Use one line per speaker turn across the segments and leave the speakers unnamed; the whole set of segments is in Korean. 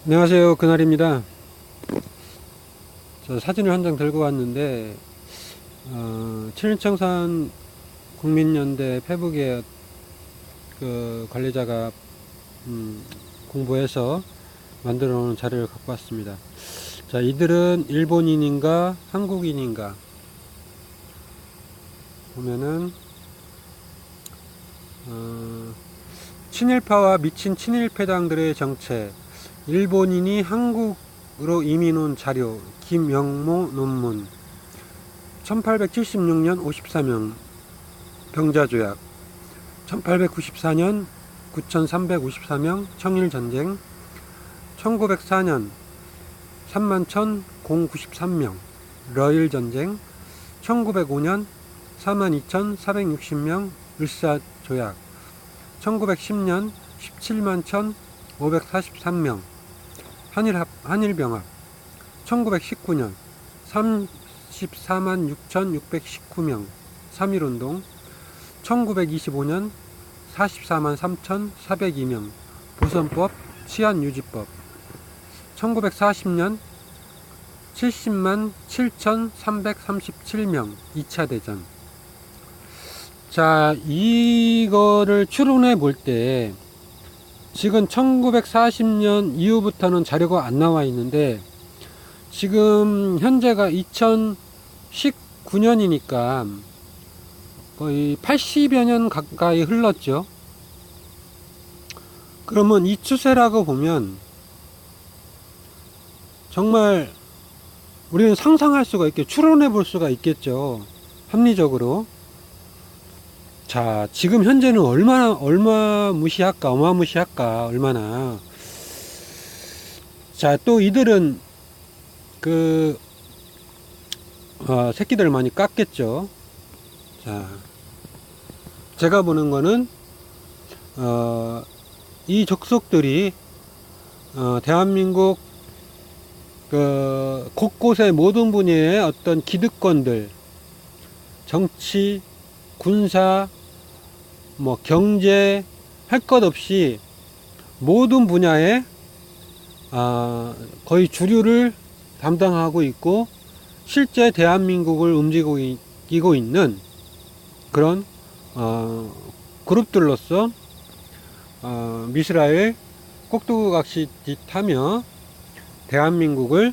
안녕하세요. 그날입니다. 저 사진을 한 장 들고 왔는데, 칠천산 국민연대 페북의 그 관리자가 공부해서 만들어 놓은 자료를 갖고 왔습니다. 자, 이들은 일본인인가 한국인인가 보면은 친일파와 미친 친일패당들의 정체, 일본인이 한국으로 이민 온 자료, 김영모 논문, 1876년 54명 병자조약, 1894년 9354명 청일전쟁, 1904년 31,093명 러일전쟁, 1905년 42,460명 을사조약, 1910년 17만 1,543명 한일병합, 1919년 34만 6,619명 3.1운동, 1925년 44만 3,402명 보선법 치안유지법, 1940년 70만 7,337명 2차 대전. 자, 이거를 추론해 볼 때 지금 1940년 이후부터는 자료가 안 나와 있는데, 지금 현재가 2019년이니까 거의 80여 년 가까이 흘렀죠. 그러면 이 추세라고 보면 정말 우리는 상상할 수가 있게 추론해 볼 수가 있겠죠. 합리적으로. 자, 지금 현재는 어마무시할까, 얼마나. 자, 또 이들은 새끼들 많이 깠겠죠. 자, 제가 보는 거는, 이 족속들이, 대한민국, 곳곳의 모든 분야의 어떤 기득권들, 정치, 군사, 경제, 할 것 없이 모든 분야에 거의 주류를 담당하고 있고, 실제 대한민국을 움직이고 있는 그런 그룹들로서 미스라엘 꼭두각시짓하며 대한민국을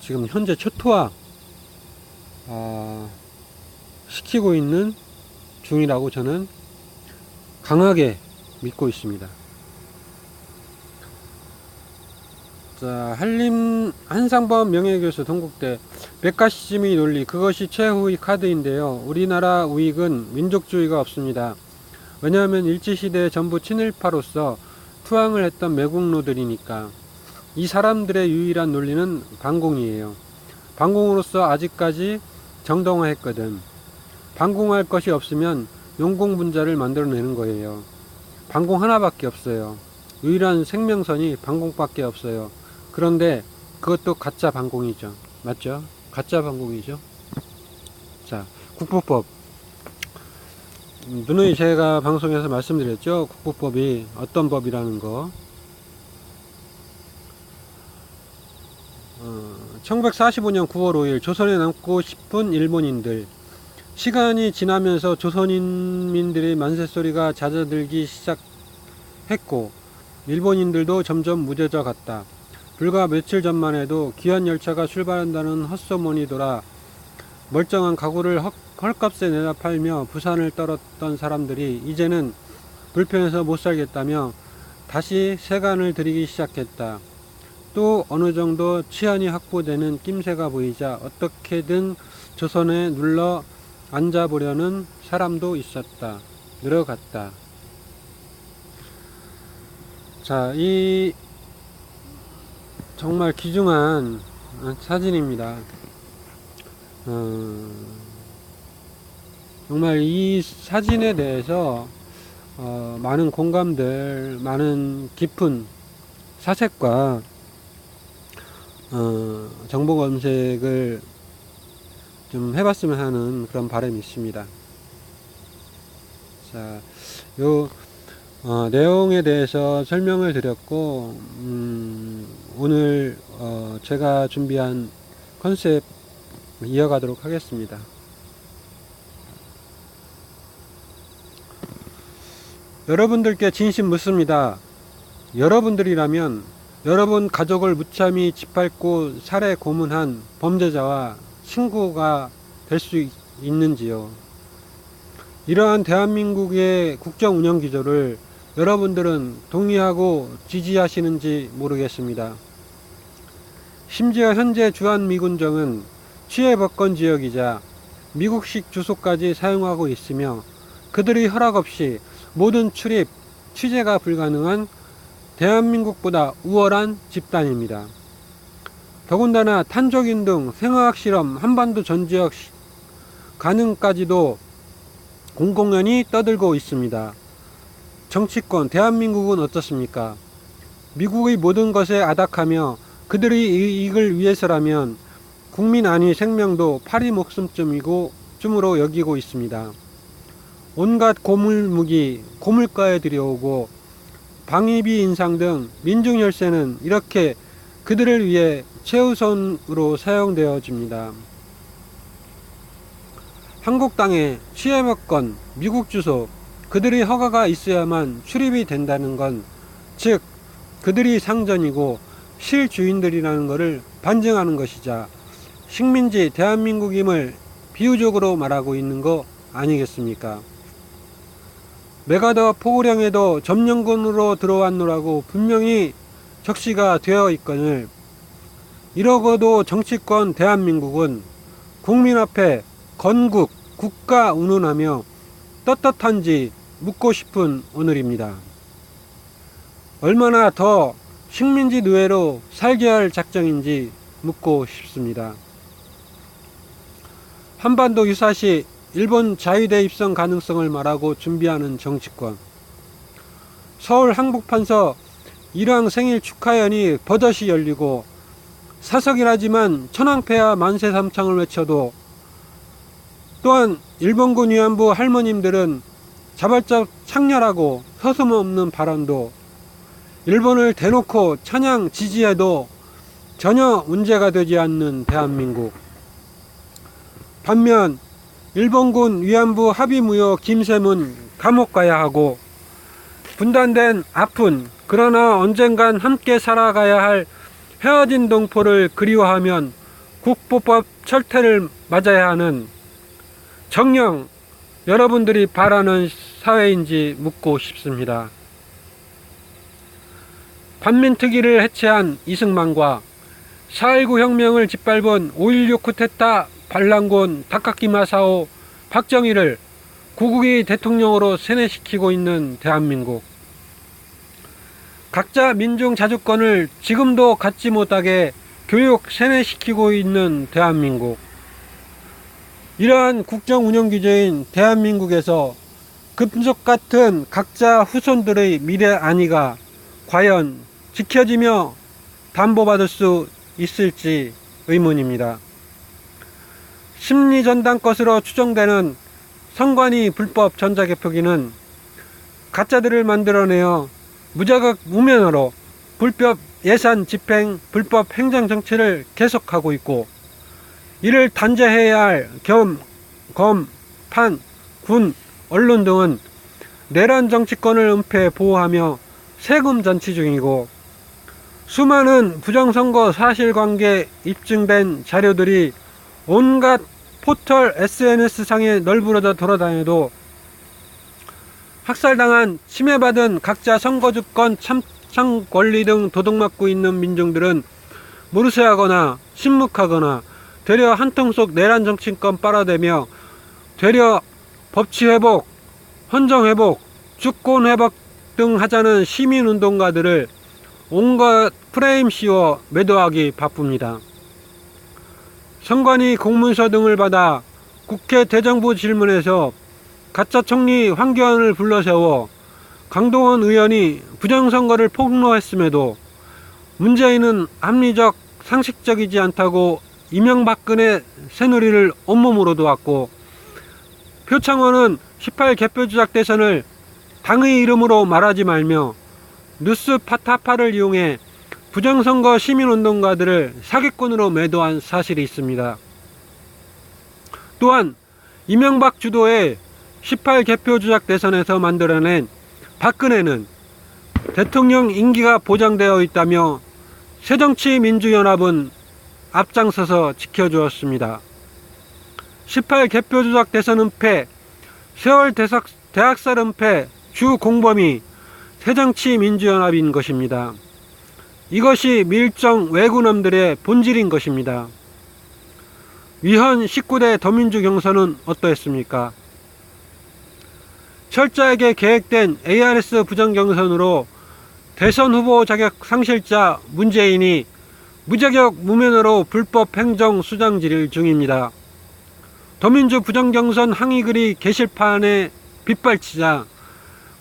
지금 현재 초토화 시키고 있는 중이라고 저는 강하게 믿고 있습니다. 자, 한상범 명예교수 동국대 백가시즘의 논리, 그것이 최후의 카드인데요. 우리나라 우익은 민족주의가 없습니다. 왜냐하면 일제시대에 전부 친일파로서 투항을 했던 매국노들이니까. 이 사람들의 유일한 논리는 반공이에요. 반공으로서 아직까지 정당화했거든. 반공할 것이 없으면 용공분자를 만들어내는 거예요. 반공 하나밖에 없어요. 유일한 생명선이 반공밖에 없어요. 그런데 그것도 가짜 반공이죠. 맞죠? 가짜 반공이죠. 자, 국보법. 누누이 제가 방송에서 말씀드렸죠. 국보법이 어떤 법이라는 거. 1945년 9월 5일 조선에 남고 싶은 일본인들. 시간이 지나면서 조선인민들의 만세소리가 잦아들기 시작했고, 일본인들도 점점 무뎌져 갔다. 불과 며칠 전만 해도 귀한 열차가 출발한다는 헛소문이 돌아 멀쩡한 가구를 헐값에 내다 팔며 부산을 떨었던 사람들이 이제는 불편해서 못 살겠다며 다시 세간을 들이기 시작했다. 또 어느 정도 치안이 확보되는 낌새가 보이자 어떻게든 조선에 눌러 앉아보려는 사람도 있었다. 늘어갔다. 자, 이 정말 귀중한 사진입니다. 정말 이 사진에 대해서 많은 공감들, 많은 깊은 사색과 정보 검색을 좀 해봤으면 하는 그런 바람이 있습니다. 자, 요 내용에 대해서 설명을 드렸고, 오늘 제가 준비한 컨셉 이어가도록 하겠습니다. 여러분들께 진심 묻습니다. 여러분들이라면 여러분 가족을 무참히 짓밟고 살해 고문한 범죄자와 친구가 될 수 있는지요? 이러한 대한민국의 국정 운영 기조를 여러분들은 동의하고 지지하시는지 모르겠습니다. 심지어 현재 주한미군정은 취해법권 지역이자 미국식 주소까지 사용하고 있으며 그들의 허락 없이 모든 출입, 취재가 불가능한 대한민국보다 우월한 집단입니다. 더군다나 탄저균 등 생화학 실험, 한반도 전 지역 가능까지도 공공연히 떠들고 있습니다. 정치권, 대한민국은 어떻습니까? 미국의 모든 것에 아닥하며 그들의 이익을 위해서라면 국민 안위 생명도 파리 목숨쯤으로 여기고 있습니다. 온갖 고물무기, 고물가에 들여오고 방위비 인상 등 민중 열세는 이렇게 그들을 위해 최우선으로 사용되어집니다. 한국 땅에 취해법권, 미국 주소, 그들의 허가가 있어야만 출입이 된다는 건 즉 그들이 상전이고 실주인들이라는 것을 반증하는 것이자 식민지 대한민국임을 비유적으로 말하고 있는 거 아니겠습니까? 메가더 포구령에도 점령군으로 들어왔노라고 분명히 적시가 되어 있거늘 이러고도 정치권 대한민국은 국민 앞에 건국, 국가 운운하며 떳떳한지 묻고 싶은 오늘입니다. 얼마나 더 식민지 노예로 살게 할 작정인지 묻고 싶습니다. 한반도 유사시 일본 자위대 입성 가능성을 말하고 준비하는 정치권. 서울 항복판서 일왕 생일 축하연이 버젓이 열리고 사석이라지만 천황폐하 만세 삼창을 외쳐도 또한 일본군 위안부 할머님들은 자발적 창렬하고 서슴없는 발언도 일본을 대놓고 찬양 지지해도 전혀 문제가 되지 않는 대한민국. 반면 일본군 위안부 합의무효 김쌤은 감옥 가야 하고 분단된 아픈 그러나 언젠간 함께 살아가야 할 헤어진 동포를 그리워하면 국보법 철퇴를 맞아야 하는 정녕 여러분들이 바라는 사회인지 묻고 싶습니다. 반민특위를 해체한 이승만과 4.19 혁명을 짓밟은 5.16 쿠데타 반란군 다카키 마사오 박정희를 구국이 대통령으로 세뇌시키고 있는 대한민국. 각자 민중 자주권을 지금도 갖지 못하게 교육 세뇌시키고 있는 대한민국. 이러한 국정 운영 기조인 대한민국에서 금속 같은 각자 후손들의 미래 안위가 과연 지켜지며 담보받을 수 있을지 의문입니다. 심리전당 것으로 추정되는 선관위 불법 전자개표기는 가짜들을 만들어내어 무자각 무면허로 불법 예산 집행, 불법 행정 정치를 계속하고 있고 이를 단죄해야 할 검, 판, 군, 언론 등은 내란 정치권을 은폐 보호하며 세금 잔치 중이고 수많은 부정선거 사실관계 입증된 자료들이 온갖 포털 SNS상에 널브러져 돌아다녀도 학살당한 침해받은 각자 선거주권 참참 권리 등 도둑맞고 있는 민중들은 무르세하거나 침묵하거나 되려 한통 속 내란 정치권 빨아대며 되려 법치회복, 헌정회복, 주권회복 등 하자는 시민운동가들을 온갖 프레임 씌워 매도하기 바쁩니다. 선관위 공문서 등을 받아 국회 대정부 질문에서 가짜 총리 황교안을 불러세워 강동원 의원이 부정선거를 폭로했음에도 문재인은 합리적, 상식적이지 않다고 이명박근혜 새누리를 온몸으로 도왔고 표창원은 18 개표 조작 대선을 당의 이름으로 말하지 말며 뉴스타파를 이용해 부정선거 시민운동가들을 사기꾼으로 매도한 사실이 있습니다. 또한 이명박 주도의 18 개표 조작 대선에서 만들어낸 박근혜는 대통령 임기가 보장되어 있다며 새정치민주연합은 앞장서서 지켜주었습니다. 18 개표 조작 대선 은폐, 세월 대학살 은폐 주 공범이 새정치민주연합인 것입니다. 이것이 밀정 왜구놈들의 본질인 것입니다. 위헌 19대 더민주 경선은 어떠했습니까? 철저하게 계획된 ARS 부정경선으로 대선 후보 자격 상실자 문재인이 무자격 무면허로 불법 행정 수장질 중입니다. 더민주 부정경선 항의글이 게시판에 빗발치자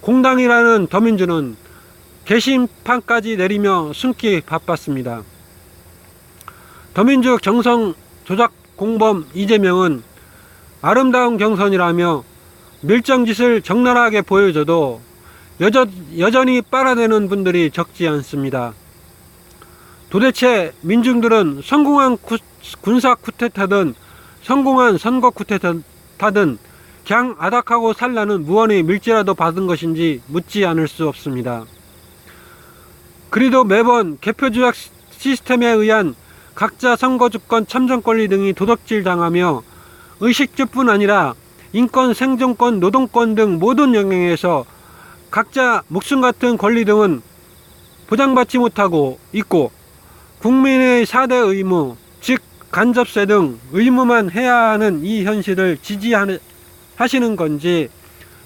공당이라는 더민주는 게시판까지 내리며 숨기 바빴습니다. 더민주 경선 조작 공범 이재명은 아름다운 경선이라며 밀정짓을 적나라하게 보여줘도 여전히 빨아대는 분들이 적지 않습니다. 도대체 민중들은 성공한 군사 쿠데타든 성공한 선거 쿠데타든 그냥 아닥하고 살라는 무언의 밀지라도 받은 것인지 묻지 않을 수 없습니다. 그리도 매번 개표 조작 시스템에 의한 각자 선거주권 참정 권리 등이 도둑질 당하며 의식주뿐 아니라 인권, 생존권, 노동권 등 모든 영역에서 각자 목숨 같은 권리 등은 보장받지 못하고 있고 국민의 4대 의무, 즉 간접세 등 의무만 해야 하는 이 현실을 지지하시는 건지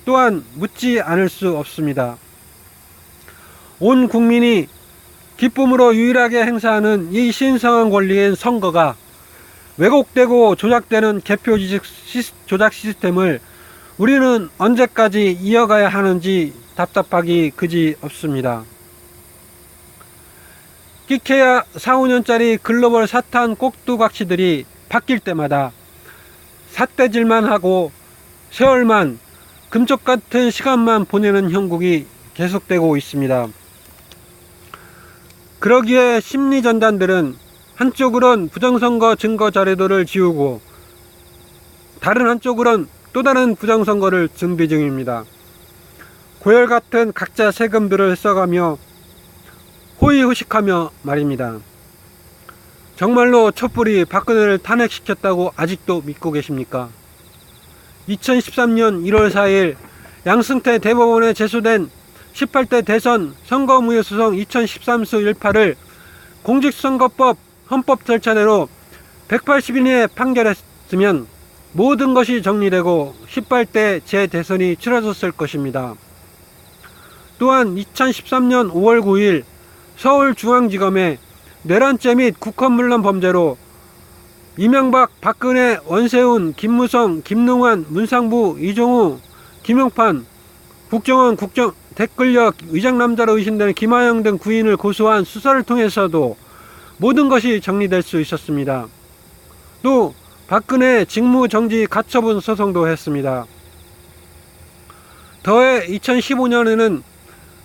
또한 묻지 않을 수 없습니다. 온 국민이 기쁨으로 유일하게 행사하는 이 신성한 권리인 선거가 왜곡되고 조작되는 개표 조작 시스템을 우리는 언제까지 이어가야 하는지 답답하기 그지 없습니다. 끼케야 4, 5년짜리 글로벌 사탄 꼭두각시들이 바뀔 때마다 삿대질만 하고 세월만 금쪽 같은 시간만 보내는 형국이 계속되고 있습니다. 그러기에 심리전단들은 한쪽으론 부정선거 증거 자료들을 지우고 다른 한쪽으론 또 다른 부정선거를 준비 중입니다. 고열같은 각자 세금들을 써가며 호의호식하며 말입니다. 정말로 촛불이 박근혜를 탄핵시켰다고 아직도 믿고 계십니까? 2013년 1월 4일 양승태 대법원에 제소된 18대 대선 선거무효소송 2013수 18을 공직선거법 헌법 절차대로 180일 판결했으면 모든 것이 정리되고 18대 재대선이 치러졌을 것입니다. 또한 2013년 5월 9일 서울중앙지검에 내란죄 및 국헌문란 범죄로 이명박, 박근혜, 원세훈, 김무성, 김능환, 문상부, 이종우, 김용판, 국정원 댓글력 위장남자로 의심되는 김하영 등 구인을 고소한 수사를 통해서도 모든 것이 정리될 수 있었습니다. 또 박근혜 직무정지 가처분 소송도 했습니다. 더해 2015년에는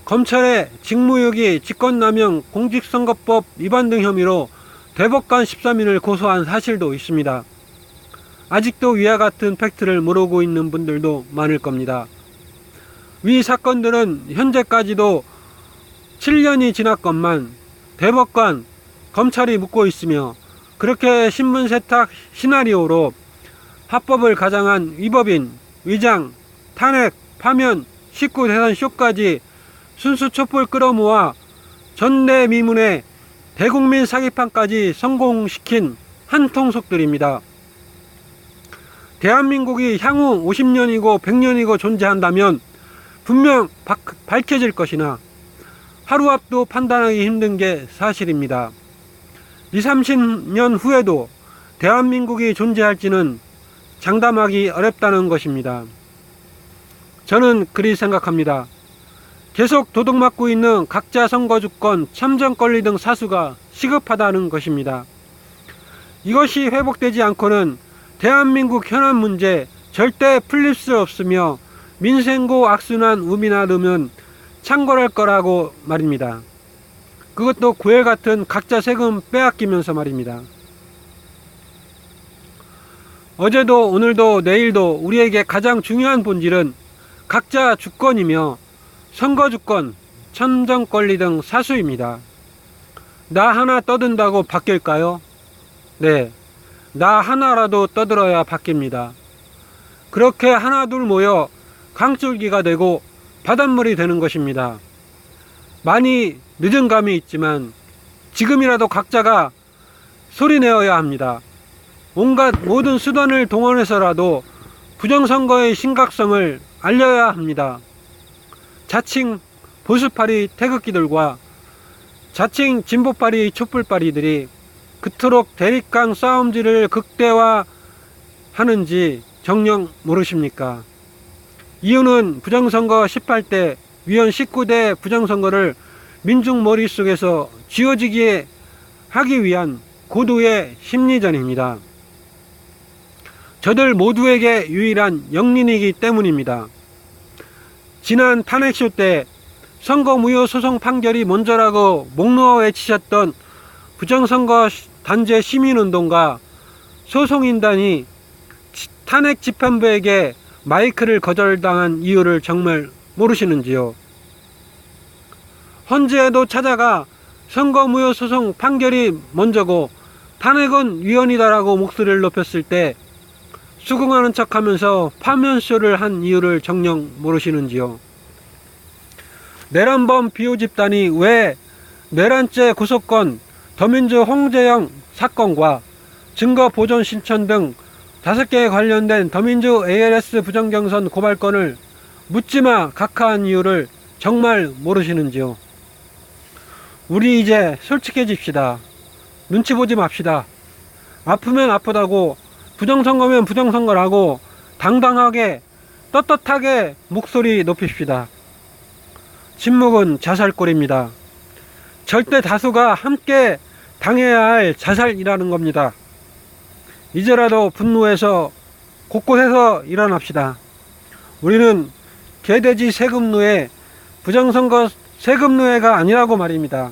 검찰의 직무유기, 직권남용, 공직선거법 위반 등 혐의로 대법관 13인을 고소한 사실도 있습니다. 아직도 위와 같은 팩트를 모르고 있는 분들도 많을 겁니다. 위 사건들은 현재까지도 7년이 지났건만 대법관, 검찰이 묻고 있으며 그렇게 신문 세탁 시나리오로 합법을 가장한 위법인, 위장, 탄핵, 파면, 19대선 쇼까지 순수 촛불 끌어모아 전대미문의 대국민 사기판까지 성공시킨 한통속들입니다. 대한민국이 향후 50년이고 100년이고 존재한다면 분명 밝혀질 것이나 하루 앞도 판단하기 힘든 게 사실입니다. 20, 30년 후에도 대한민국이 존재할지는 장담하기 어렵다는 것입니다. 저는 그리 생각합니다. 계속 도둑맞고 있는 각자 선거주권, 참정권리 등 사수가 시급하다는 것입니다. 이것이 회복되지 않고는 대한민국 현안 문제 절대 풀릴 수 없으며 민생고 악순환 우미나 넣으면 창궐할 거라고 말입니다. 그것도 고엘 같은 각자 세금 빼앗기면서 말입니다. 어제도 오늘도 내일도 우리에게 가장 중요한 본질은 각자 주권이며 선거 주권, 참정 권리 등 사수입니다. 나 하나 떠든다고 바뀔까요? 네, 나 하나라도 떠들어야 바뀝니다. 그렇게 하나둘 모여 강줄기가 되고 바닷물이 되는 것입니다. 많이 늦은 감이 있지만 지금이라도 각자가 소리내어야 합니다. 온갖 모든 수단을 동원해서라도 부정선거의 심각성을 알려야 합니다. 자칭 보수파리 태극기들과 자칭 진보파리 촛불파리들이 그토록 대립강 싸움질을 극대화하는지 정녕 모르십니까? 이유는 부정선거 18대, 위헌 19대 부정선거를 민중 머릿속에서 쥐어지게 하기 위한 고도의 심리전입니다. 저들 모두에게 유일한 영린이기 때문입니다. 지난 탄핵쇼 때 선거 무효 소송 판결이 먼저라고 목놓아 외치셨던 부정선거 단죄 시민운동가 소송인단이 탄핵 집행부에게 마이크를 거절당한 이유를 정말 모르시는지요? 헌재에도 찾아가 선거 무효 소송 판결이 먼저고 탄핵은 위헌이다라고 목소리를 높였을 때 수긍하는 척하면서 파면쇼를 한 이유를 정녕 모르시는지요? 내란범 비호 집단이 왜 내란죄 구속권, 더민주 홍제영 사건과 증거 보존 신청 등 5개에 관련된 더민주 ALS 부정경선 고발건을 묻지마 각하한 이유를 정말 모르시는지요? 우리 이제 솔직해집시다. 눈치 보지 맙시다. 아프면 아프다고, 부정선거면 부정선거라고 당당하게 떳떳하게 목소리 높입시다. 침묵은 자살골입니다. 절대 다수가 함께 당해야 할 자살이라는 겁니다. 이제라도 분노해서 곳곳에서 일어납시다. 우리는 개돼지 세금노예, 부정선거 세금노예가 아니라고 말입니다.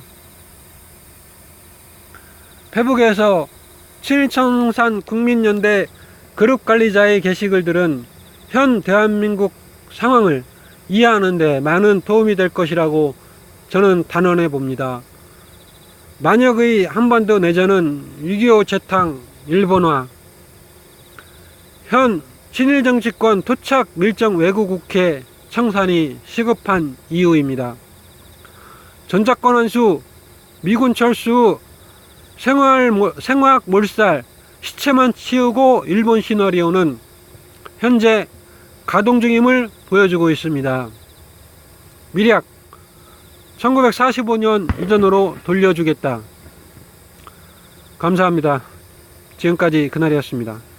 페북에서 친일청산 국민연대 그룹관리자의 게시글들은 현 대한민국 상황을 이해하는 데 많은 도움이 될 것이라고 저는 단언해 봅니다. 만약의 한반도 내전은 6.25 재탕 일본화, 현 친일 정치권 토착 밀정 외국 국회 청산이 시급한 이유입니다. 전작권 환수, 미군 철수, 생화학 몰살, 시체만 치우고 일본 시나리오는 현재 가동 중임을 보여주고 있습니다. 미략 1945년 이전으로 돌려주겠다. 감사합니다. 지금까지 그날이었습니다.